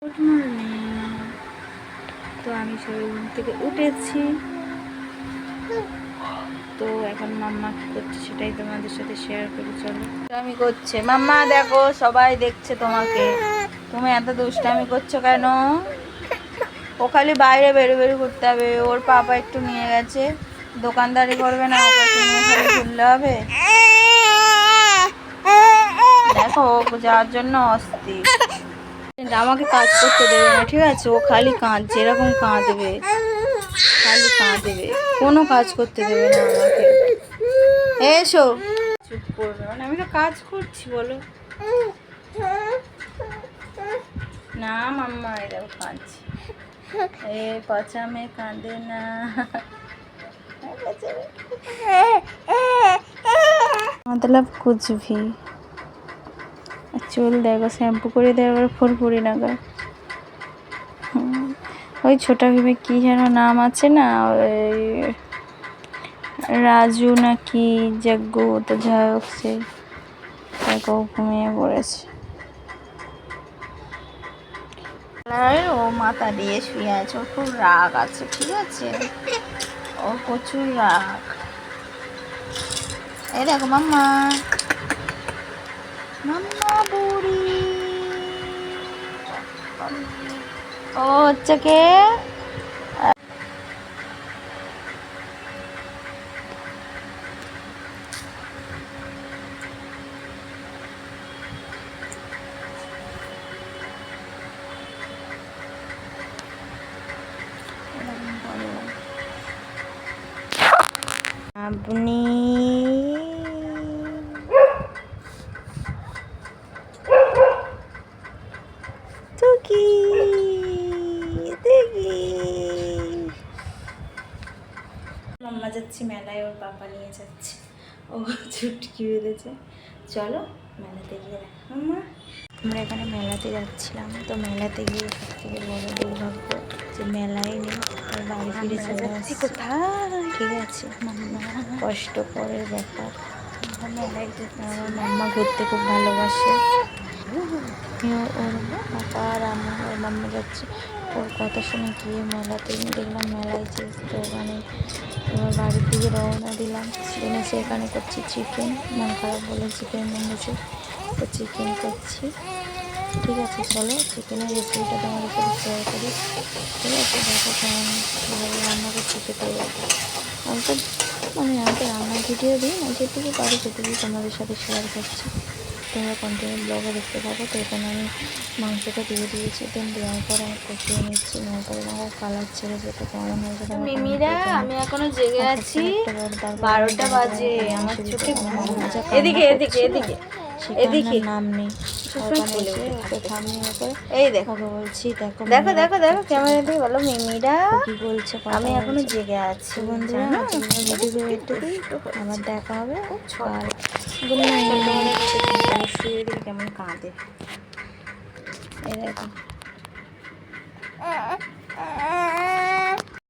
Good morning. তো আমি সবাই ঘুম থেকে উঠেছি, তো এখন মাম্মা কি করছে সেটাই তোমাদের সাথে শেয়ার করি। চলো, আমি করছে মাম্মা, দেখো সবাই দেখছে তোমাকে, তুমি এত দুষ্টামি করছো কেন? ও খালি বাইরে বেরো বেরো করতে হবে, ওর পাপা একটু নিয়ে গেছে, দোকানদারি করবে না, ওকে নিয়ে খালি ঘুরলে হবে। দেখো ও যাওয়ার জন্য অস্থির, আমাকে কাজ করতে দেবে না, ঠিক আছে? ও খালি কাঁদছে, এরকম কাঁদবে, খালি কাঁদবে, কোনো কাজ করতে দেবে না আমাকে। এসো, চুপ করবে মানে, আমি তো কাজ করছি, বলো না মাম্মা। এরকম কাঁদছি, এ পচা মে কাঁদে না। मतलब कुछ भी। চুল দেখো শ্যাম্পু করে দেওয়ার পর ফুরফুরি না গা। ওই ছোটা ভীমে কি যেন নাম আছে না, ওই রাজু না কি যজ্ঞ, তো যাই হোক, সে দেখো ঘুমিয়ে পড়েছে। ও মাথা দিয়ে শুয়ে আছে, ওর খুব রাগ আছে, ঠিক আছে? ওর প্রচুর রাগ। এই দেখো মাম্মা, মাম্মা বুড়ি। ও হচ্ছে কে? আপনি টুকি দেখি মাম্মা যাচ্ছি মেলায়, ওর পাপা নিয়ে যাচ্ছে, ও ছুটকি বেঁধেছে। চলো মেলাতে গিয়ে দেখ মাম্মা। আমরা এখানে মেলাতে যাচ্ছিলাম, তো মেলাতে গিয়ে সব থেকে বড় দুর্ভাগ্য যে মেলায় নেই, আর বাড়ি ফিরে চলে আসছি। কোথায়? ঠিক আছে, মাম্মা কষ্টকরের ব্যাপার। আমার মাম্মা ঘুরতে খুব ভালোবাসে, ওর পাপা আর আমি, ওর মাম্মা যাচ্ছে। ওর কথা শুনে গিয়ে মেলাতে দেখলাম, মেলায় যে তো ওখানে এবার বাড়ির দিকে রওনা দিলাম। এনেছে এখানে করছি চিকেন, মন খারাপ বলে চিকেন এনেছে, তো চিকেন করছি। ঠিক আছে, চলো চিকেনের রেসিপিটা তোমাদের সাথে শেয়ার করি। ঠিক আছে, দেখো কেমন কীভাবে রান্না করছি খেতে। আমি তো আমি তো রান্নার ভিডিও দিই না, যেটুকু পারি সেটুকুই তোমাদের সাথে শেয়ার করছি। তোমরা কন্টিনিউ ব্লগে দেখতে থাকো। তো এখানে আমি মাংসটা দিয়ে দিয়েছি, দেন দেওয়ার পর আমি কষিয়ে নিচ্ছি। নেওয়ার পরে আমার কালার ছেড়েছে, তো কেমন হয়েছে মিমিরা। আমি এখনো জেগে আছি, 12টা বাজে, আমার চোখে এদিকে এদিকে এদিকে এদিকে নাম নেই, ওকে থামিয়ে ওকে এই দেখো বলছি, দেখো দেখো দেখো দেখো ক্যামেরা দিয়ে বলো মিমিরা কি বলছে। আমি এখনো জেগে আছি বন্ধুরা, ভিডিও একটু আবার দেখা হবে। Good night. শুয়ে দিই কেমন কাঁদে, এই দেখো।